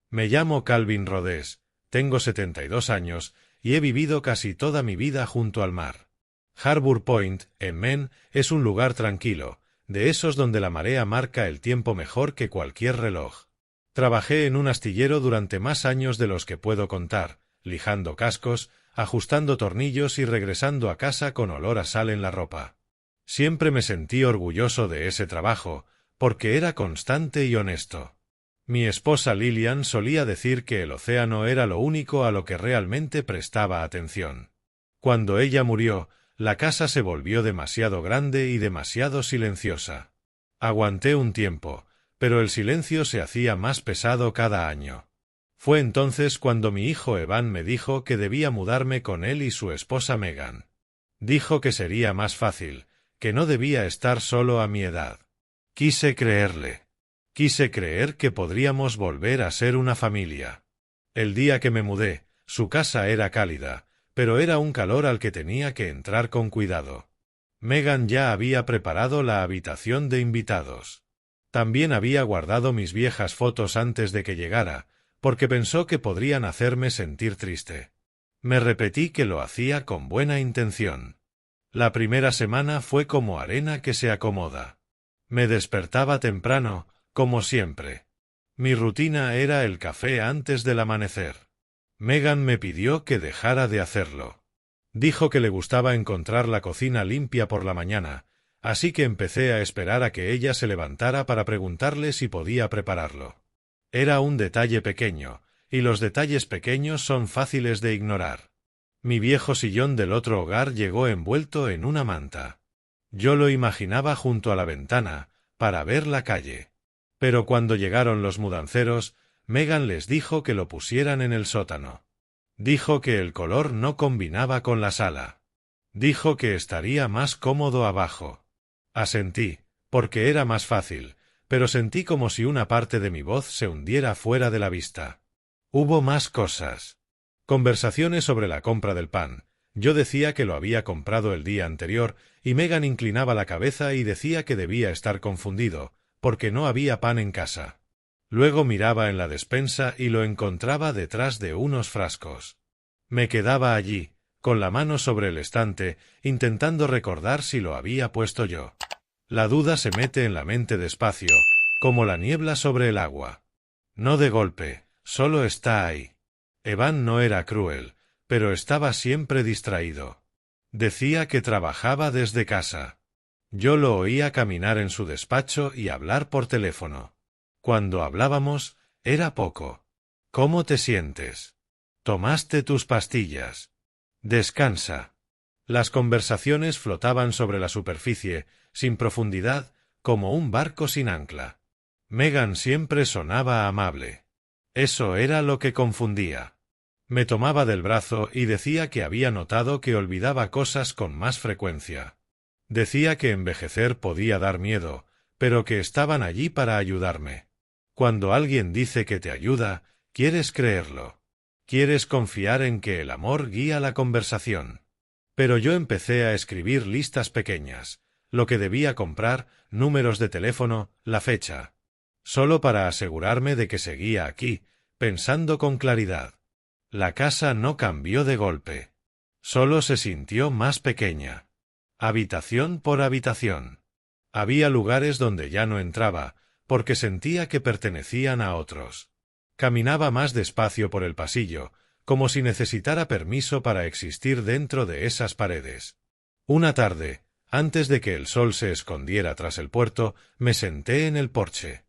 Me llamo Calvin Rodés, tengo 72 años y he vivido casi toda mi vida junto al mar. Harbour Point, en Maine, es un lugar tranquilo, de esos donde la marea marca el tiempo mejor que cualquier reloj. Trabajé en un astillero durante más años de los que puedo contar, lijando cascos, ajustando tornillos y regresando a casa con olor a sal en la ropa. Siempre me sentí orgulloso de ese trabajo, porque era constante y honesto. Mi esposa Lillian solía decir que el océano era lo único a lo que realmente prestaba atención. Cuando ella murió, la casa se volvió demasiado grande y demasiado silenciosa. Aguanté un tiempo, pero el silencio se hacía más pesado cada año. Fue entonces cuando mi hijo Evan me dijo que debía mudarme con él y su esposa Megan. Dijo que sería más fácil, que no debía estar solo a mi edad. Quise creerle. Quise creer que podríamos volver a ser una familia. El día que me mudé, su casa era cálida, pero era un calor al que tenía que entrar con cuidado. Megan ya había preparado la habitación de invitados. También había guardado mis viejas fotos antes de que llegara, porque pensó que podrían hacerme sentir triste. Me repetí que lo hacía con buena intención. La primera semana fue como arena que se acomoda. Me despertaba temprano, como siempre. Mi rutina era el café antes del amanecer. Megan me pidió que dejara de hacerlo. Dijo que le gustaba encontrar la cocina limpia por la mañana, así que empecé a esperar a que ella se levantara para preguntarle si podía prepararlo. Era un detalle pequeño, y los detalles pequeños son fáciles de ignorar. Mi viejo sillón del otro hogar llegó envuelto en una manta. Yo lo imaginaba junto a la ventana, para ver la calle. Pero cuando llegaron los mudanceros, Megan les dijo que lo pusieran en el sótano. Dijo que el color no combinaba con la sala. Dijo que estaría más cómodo abajo. Asentí, porque era más fácil, pero sentí como si una parte de mi voz se hundiera fuera de la vista. Hubo más cosas. Conversaciones sobre la compra del pan. Yo decía que lo había comprado el día anterior, y Megan inclinaba la cabeza y decía que debía estar confundido, porque no había pan en casa. Luego miraba en la despensa y lo encontraba detrás de unos frascos. Me quedaba allí, con la mano sobre el estante, intentando recordar si lo había puesto yo. La duda se mete en la mente despacio, como la niebla sobre el agua. No de golpe, solo está ahí. Evan no era cruel, pero estaba siempre distraído. Decía que trabajaba desde casa. Yo lo oía caminar en su despacho y hablar por teléfono. Cuando hablábamos, era poco. ¿Cómo te sientes? ¿Tomaste tus pastillas? Descansa. Las conversaciones flotaban sobre la superficie, sin profundidad, como un barco sin ancla. Megan siempre sonaba amable. Eso era lo que confundía. Me tomaba del brazo y decía que había notado que olvidaba cosas con más frecuencia. Decía que envejecer podía dar miedo, pero que estaban allí para ayudarme. Cuando alguien dice que te ayuda, quieres creerlo. Quieres confiar en que el amor guía la conversación. Pero yo empecé a escribir listas pequeñas, lo que debía comprar, números de teléfono, la fecha. Solo para asegurarme de que seguía aquí, pensando con claridad. La casa no cambió de golpe. Solo se sintió más pequeña. Habitación por habitación. Había lugares donde ya no entraba, porque sentía que pertenecían a otros. Caminaba más despacio por el pasillo, como si necesitara permiso para existir dentro de esas paredes. Una tarde, antes de que el sol se escondiera tras el puerto, me senté en el porche.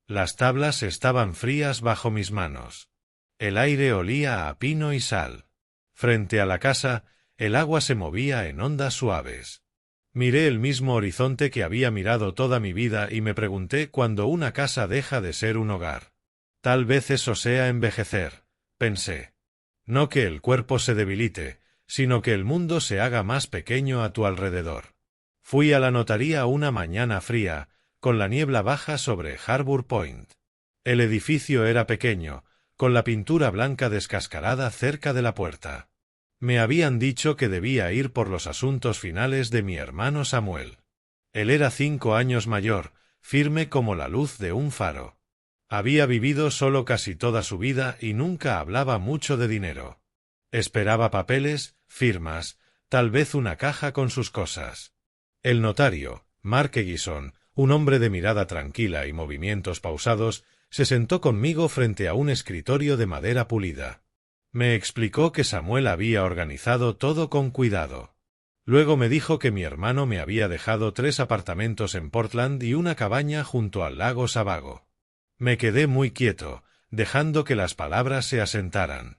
Las tablas estaban frías bajo mis manos. El aire olía a pino y sal. Frente a la casa, el agua se movía en ondas suaves. Miré el mismo horizonte que había mirado toda mi vida y me pregunté cuándo una casa deja de ser un hogar. Tal vez eso sea envejecer, pensé. No que el cuerpo se debilite, sino que el mundo se haga más pequeño a tu alrededor. Fui a la notaría una mañana fría, con la niebla baja sobre Harbour Point. El edificio era pequeño, con la pintura blanca descascarada cerca de la puerta. Me habían dicho que debía ir por los asuntos finales de mi hermano Samuel. Él era 5 años mayor, firme como la luz de un faro. Había vivido solo casi toda su vida y nunca hablaba mucho de dinero. Esperaba papeles, firmas, tal vez una caja con sus cosas. El notario, Mark Eggison, un hombre de mirada tranquila y movimientos pausados, se sentó conmigo frente a un escritorio de madera pulida. Me explicó que Samuel había organizado todo con cuidado. Luego me dijo que mi hermano me había dejado 3 apartamentos en Portland y una cabaña junto al lago Sabago. Me quedé muy quieto, dejando que las palabras se asentaran.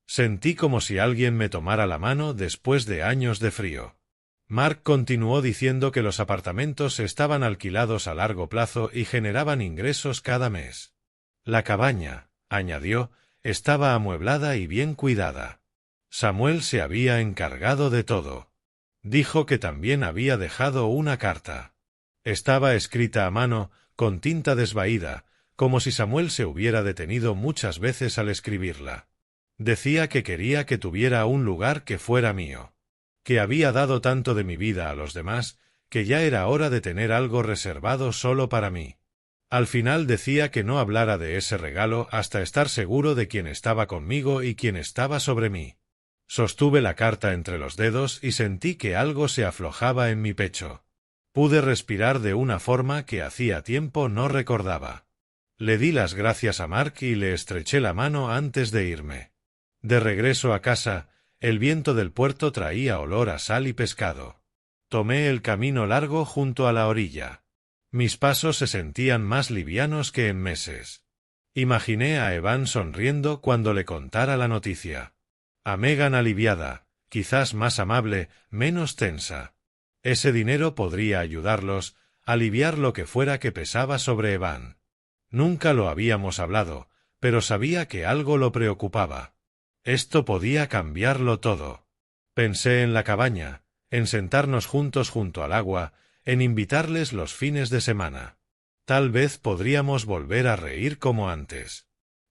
Sentí como si alguien me tomara la mano después de años de frío. Mark continuó diciendo que los apartamentos estaban alquilados a largo plazo y generaban ingresos cada mes. La cabaña, añadió, estaba amueblada y bien cuidada. Samuel se había encargado de todo. Dijo que también había dejado una carta. Estaba escrita a mano, con tinta desvaída, como si Samuel se hubiera detenido muchas veces al escribirla. Decía que quería que tuviera un lugar que fuera mío. Que había dado tanto de mi vida a los demás, que ya era hora de tener algo reservado solo para mí. Al final decía que no hablara de ese regalo hasta estar seguro de quién estaba conmigo y quién estaba sobre mí. Sostuve la carta entre los dedos y sentí que algo se aflojaba en mi pecho. Pude respirar de una forma que hacía tiempo no recordaba. Le di las gracias a Mark y le estreché la mano antes de irme. De regreso a casa, el viento del puerto traía olor a sal y pescado. Tomé el camino largo junto a la orilla. Mis pasos se sentían más livianos que en meses. Imaginé a Evan sonriendo cuando le contara la noticia. A Megan aliviada, quizás más amable, menos tensa. Ese dinero podría ayudarlos, aliviar lo que fuera que pesaba sobre Evan. Nunca lo habíamos hablado, pero sabía que algo lo preocupaba. Esto podía cambiarlo todo. Pensé en la cabaña, en sentarnos juntos junto al agua, en invitarles los fines de semana. Tal vez podríamos volver a reír como antes.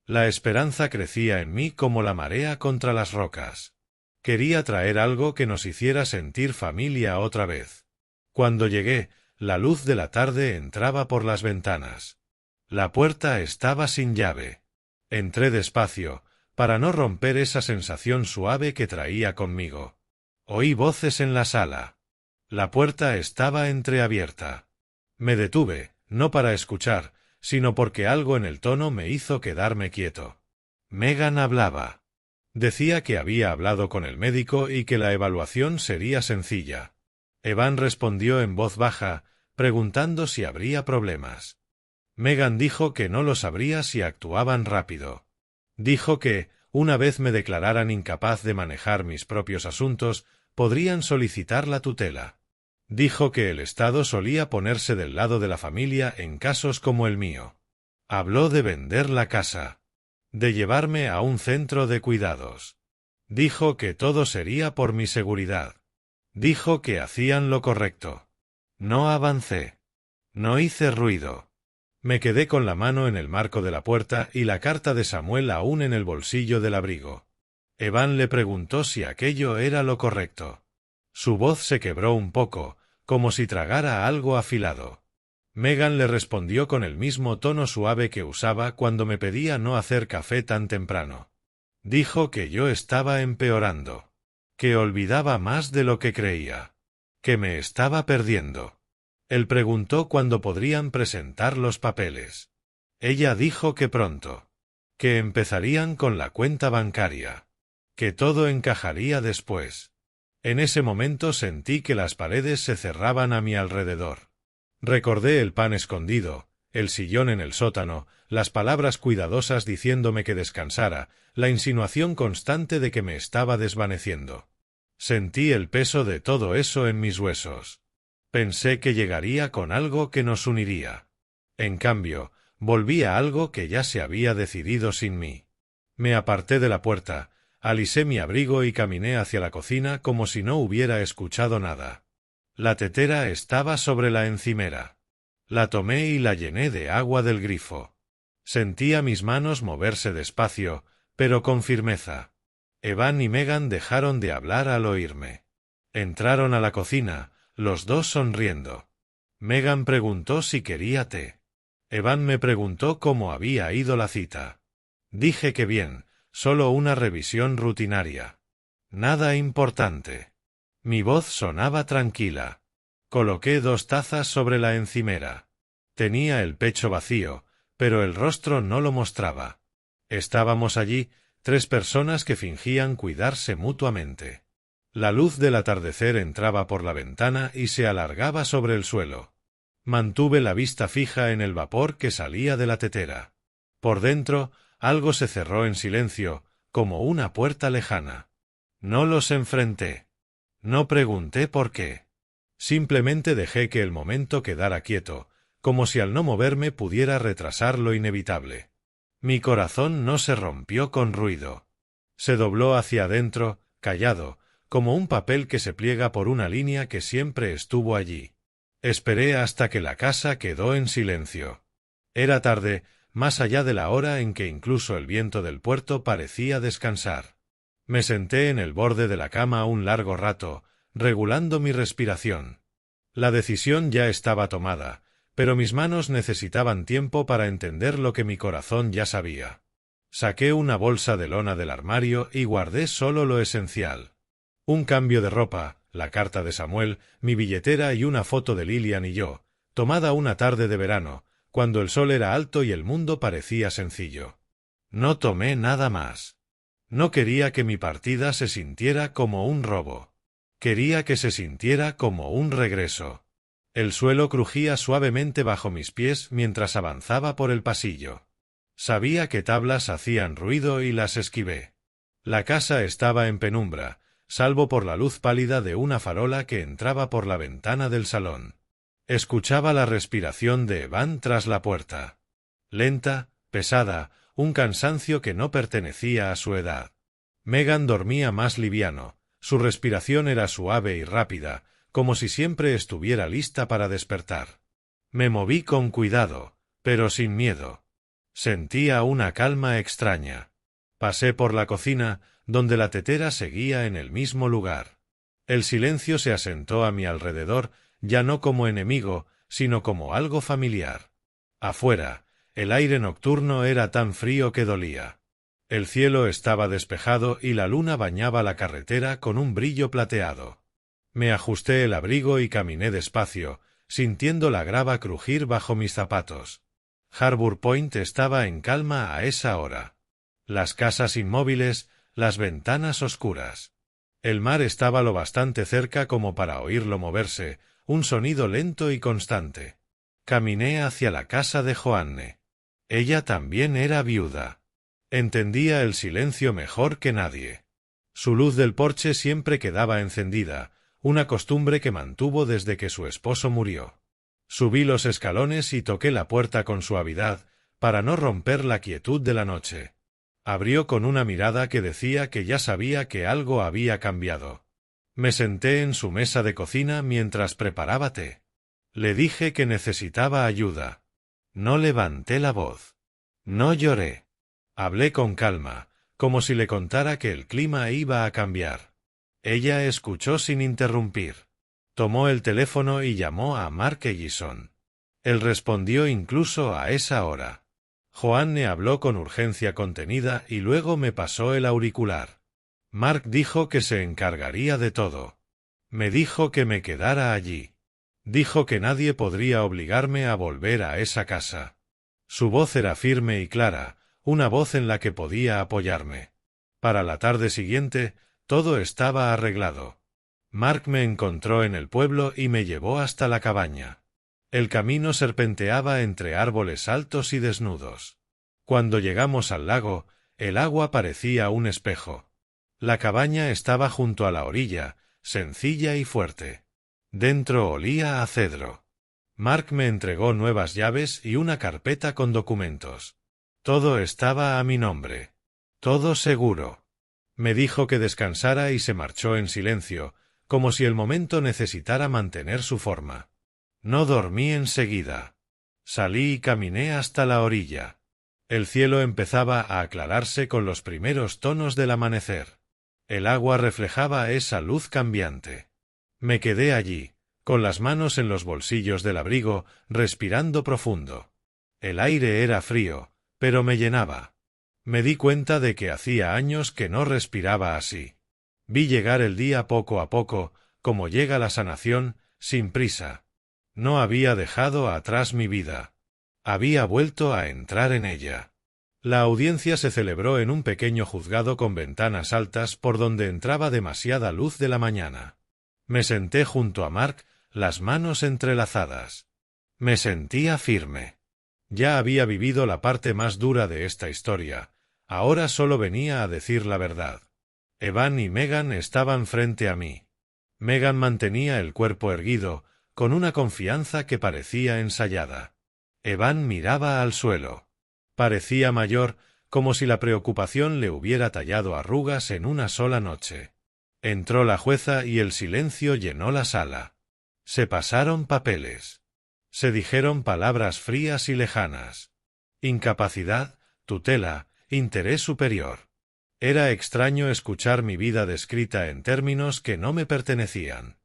La esperanza crecía en mí como la marea contra las rocas. Quería traer algo que nos hiciera sentir familia otra vez. Cuando llegué, la luz de la tarde entraba por las ventanas. La puerta estaba sin llave. Entré despacio, para no romper esa sensación suave que traía conmigo. Oí voces en la sala. La puerta estaba entreabierta. Me detuve, no para escuchar, sino porque algo en el tono me hizo quedarme quieto. Megan hablaba. Decía que había hablado con el médico y que la evaluación sería sencilla. Evan respondió en voz baja, preguntando si habría problemas. Megan dijo que no lo sabría si actuaban rápido. Dijo que, una vez me declararan incapaz de manejar mis propios asuntos, podrían solicitar la tutela. Dijo que el Estado solía ponerse del lado de la familia en casos como el mío. Habló de vender la casa. De llevarme a un centro de cuidados. Dijo que todo sería por mi seguridad. Dijo que hacían lo correcto. No avancé. No hice ruido. Me quedé con la mano en el marco de la puerta y la carta de Samuel aún en el bolsillo del abrigo. Evan le preguntó si aquello era lo correcto. Su voz se quebró un poco, como si tragara algo afilado. Megan le respondió con el mismo tono suave que usaba cuando me pedía no hacer café tan temprano. Dijo que yo estaba empeorando. Que olvidaba más de lo que creía. Que me estaba perdiendo. Él preguntó cuándo podrían presentar los papeles. Ella dijo que pronto. Que empezarían con la cuenta bancaria. Que todo encajaría después. En ese momento sentí que las paredes se cerraban a mi alrededor. Recordé el pan escondido, el sillón en el sótano, las palabras cuidadosas diciéndome que descansara, la insinuación constante de que me estaba desvaneciendo. Sentí el peso de todo eso en mis huesos. Pensé que llegaría con algo que nos uniría. En cambio, volví a algo que ya se había decidido sin mí. Me aparté de la puerta, alisé mi abrigo y caminé hacia la cocina como si no hubiera escuchado nada. La tetera estaba sobre la encimera. La tomé y la llené de agua del grifo. Sentía mis manos moverse despacio, pero con firmeza. Evan y Megan dejaron de hablar al oírme. Entraron a la cocina, los dos sonriendo. Megan preguntó si quería té. Evan me preguntó cómo había ido la cita. Dije que bien, solo una revisión rutinaria. Nada importante. Mi voz sonaba tranquila. Coloqué 2 tazas sobre la encimera. Tenía el pecho vacío, pero el rostro no lo mostraba. Estábamos allí, 3 personas que fingían cuidarse mutuamente. La luz del atardecer entraba por la ventana y se alargaba sobre el suelo. Mantuve la vista fija en el vapor que salía de la tetera. Por dentro, algo se cerró en silencio, como una puerta lejana. No los enfrenté. No pregunté por qué. Simplemente dejé que el momento quedara quieto, como si al no moverme pudiera retrasar lo inevitable. Mi corazón no se rompió con ruido. Se dobló hacia adentro, callado, como un papel que se pliega por una línea que siempre estuvo allí. Esperé hasta que la casa quedó en silencio. Era tarde, más allá de la hora en que incluso el viento del puerto parecía descansar. Me senté en el borde de la cama un largo rato, regulando mi respiración. La decisión ya estaba tomada, pero mis manos necesitaban tiempo para entender lo que mi corazón ya sabía. Saqué una bolsa de lona del armario y guardé solo lo esencial. Un cambio de ropa, la carta de Samuel, mi billetera y una foto de Lillian y yo, tomada una tarde de verano, cuando el sol era alto y el mundo parecía sencillo. No tomé nada más. No quería que mi partida se sintiera como un robo. Quería que se sintiera como un regreso. El suelo crujía suavemente bajo mis pies mientras avanzaba por el pasillo. Sabía que tablas hacían ruido y las esquivé. La casa estaba en penumbra, salvo por la luz pálida de una farola que entraba por la ventana del salón. Escuchaba la respiración de Evan tras la puerta. Lenta, pesada, un cansancio que no pertenecía a su edad. Megan dormía más liviano, su respiración era suave y rápida, como si siempre estuviera lista para despertar. Me moví con cuidado, pero sin miedo. Sentía una calma extraña. Pasé por la cocina, donde la tetera seguía en el mismo lugar. El silencio se asentó a mi alrededor, ya no como enemigo, sino como algo familiar. Afuera, el aire nocturno era tan frío que dolía. El cielo estaba despejado y la luna bañaba la carretera con un brillo plateado. Me ajusté el abrigo y caminé despacio, sintiendo la grava crujir bajo mis zapatos. Harbour Point estaba en calma a esa hora. Las casas inmóviles, las ventanas oscuras. El mar estaba lo bastante cerca como para oírlo moverse, un sonido lento y constante. Caminé hacia la casa de Joanne. Ella también era viuda. Entendía el silencio mejor que nadie. Su luz del porche siempre quedaba encendida, una costumbre que mantuvo desde que su esposo murió. Subí los escalones y toqué la puerta con suavidad, para no romper la quietud de la noche. Abrió con una mirada que decía que ya sabía que algo había cambiado. Me senté en su mesa de cocina mientras preparaba té. Le dije que necesitaba ayuda. No levanté la voz. No lloré. Hablé con calma, como si le contara que el clima iba a cambiar. Ella escuchó sin interrumpir. Tomó el teléfono y llamó a Mark Ellison. Él respondió incluso a esa hora. Joanne habló con urgencia contenida y luego me pasó el auricular. Mark dijo que se encargaría de todo. Me dijo que me quedara allí. Dijo que nadie podría obligarme a volver a esa casa. Su voz era firme y clara, una voz en la que podía apoyarme. Para la tarde siguiente, todo estaba arreglado. Mark me encontró en el pueblo y me llevó hasta la cabaña. El camino serpenteaba entre árboles altos y desnudos. Cuando llegamos al lago, el agua parecía un espejo. La cabaña estaba junto a la orilla, sencilla y fuerte. Dentro olía a cedro. Mark me entregó nuevas llaves y una carpeta con documentos. Todo estaba a mi nombre. Todo seguro. Me dijo que descansara y se marchó en silencio, como si el momento necesitara mantener su forma. No dormí enseguida. Salí y caminé hasta la orilla. El cielo empezaba a aclararse con los primeros tonos del amanecer. El agua reflejaba esa luz cambiante. Me quedé allí, con las manos en los bolsillos del abrigo, respirando profundo. El aire era frío, pero me llenaba. Me di cuenta de que hacía años que no respiraba así. Vi llegar el día poco a poco, como llega la sanación, sin prisa. No había dejado atrás mi vida. Había vuelto a entrar en ella. La audiencia se celebró en un pequeño juzgado con ventanas altas por donde entraba demasiada luz de la mañana. Me senté junto a Mark, las manos entrelazadas. Me sentía firme. Ya había vivido la parte más dura de esta historia. Ahora solo venía a decir la verdad. Evan y Megan estaban frente a mí. Megan mantenía el cuerpo erguido, con una confianza que parecía ensayada. Evan miraba al suelo. Parecía mayor, como si la preocupación le hubiera tallado arrugas en una sola noche. Entró la jueza y el silencio llenó la sala. Se pasaron papeles. Se dijeron palabras frías y lejanas. Incapacidad, tutela, interés superior. Era extraño escuchar mi vida descrita en términos que no me pertenecían.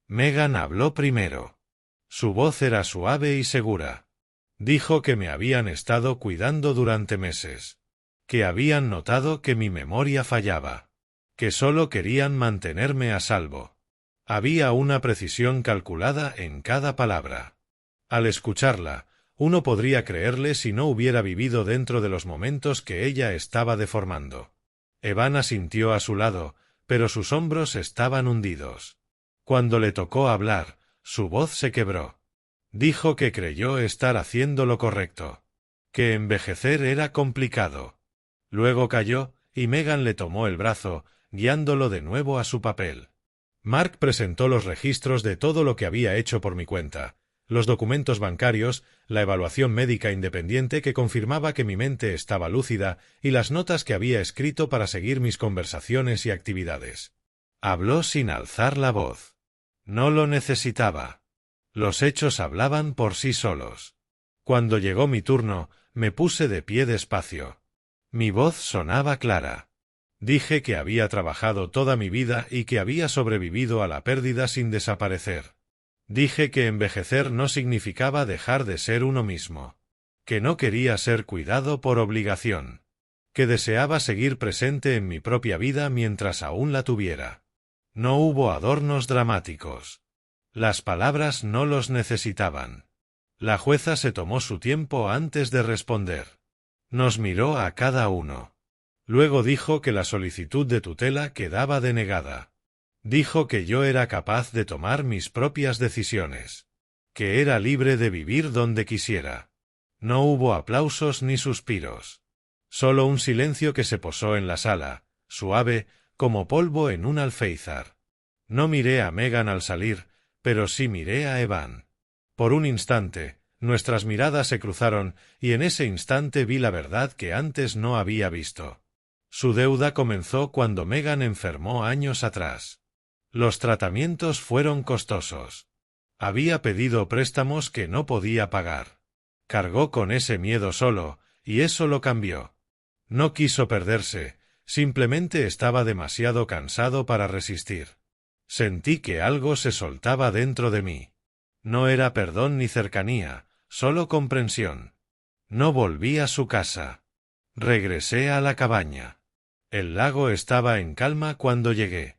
Megan habló primero. Su voz era suave y segura. Dijo que me habían estado cuidando durante meses. Que habían notado que mi memoria fallaba. Que solo querían mantenerme a salvo. Había una precisión calculada en cada palabra. Al escucharla, uno podría creerle si no hubiera vivido dentro de los momentos que ella estaba deformando. Evan asintió a su lado, pero sus hombros estaban hundidos. Cuando le tocó hablar, su voz se quebró. Dijo que creyó estar haciendo lo correcto. Que envejecer era complicado. Luego calló, y Megan le tomó el brazo, guiándolo de nuevo a su papel. Mark presentó los registros de todo lo que había hecho por mi cuenta, los documentos bancarios, la evaluación médica independiente que confirmaba que mi mente estaba lúcida y las notas que había escrito para seguir mis conversaciones y actividades. Habló sin alzar la voz. No lo necesitaba. Los hechos hablaban por sí solos. Cuando llegó mi turno, me puse de pie despacio. Mi voz sonaba clara. Dije que había trabajado toda mi vida y que había sobrevivido a la pérdida sin desaparecer. Dije que envejecer no significaba dejar de ser uno mismo. Que no quería ser cuidado por obligación. Que deseaba seguir presente en mi propia vida mientras aún la tuviera. No hubo adornos dramáticos. Las palabras no los necesitaban. La jueza se tomó su tiempo antes de responder. Nos miró a cada uno. Luego dijo que la solicitud de tutela quedaba denegada. Dijo que yo era capaz de tomar mis propias decisiones. Que era libre de vivir donde quisiera. No hubo aplausos ni suspiros. Solo un silencio que se posó en la sala, suave, como polvo en un alféizar. No miré a Megan al salir, pero sí miré a Evan. Por un instante, nuestras miradas se cruzaron, y en ese instante vi la verdad que antes no había visto. Su deuda comenzó cuando Megan enfermó años atrás. Los tratamientos fueron costosos. Había pedido préstamos que no podía pagar. Cargó con ese miedo solo, y eso lo cambió. No quiso perderse, simplemente estaba demasiado cansado para resistir. Sentí que algo se soltaba dentro de mí. No era perdón ni cercanía, solo comprensión. No volví a su casa. Regresé a la cabaña. El lago estaba en calma cuando llegué.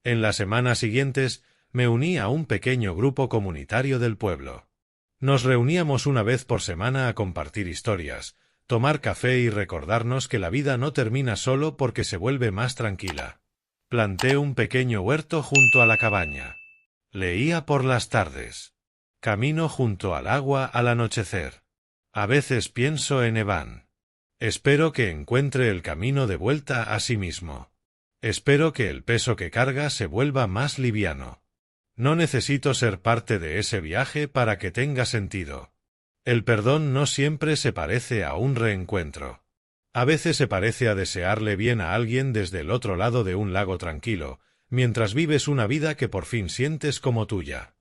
En las semanas siguientes, me uní a un pequeño grupo comunitario del pueblo. Nos reuníamos una vez por semana a compartir historias, tomar café y recordarnos que la vida no termina solo porque se vuelve más tranquila. Planté un pequeño huerto junto a la cabaña. Leía por las tardes. Camino junto al agua al anochecer. A veces pienso en Evan. Espero que encuentre el camino de vuelta a sí mismo. Espero que el peso que carga se vuelva más liviano. No necesito ser parte de ese viaje para que tenga sentido. El perdón no siempre se parece a un reencuentro. A veces se parece a desearle bien a alguien desde el otro lado de un lago tranquilo, mientras vives una vida que por fin sientes como tuya.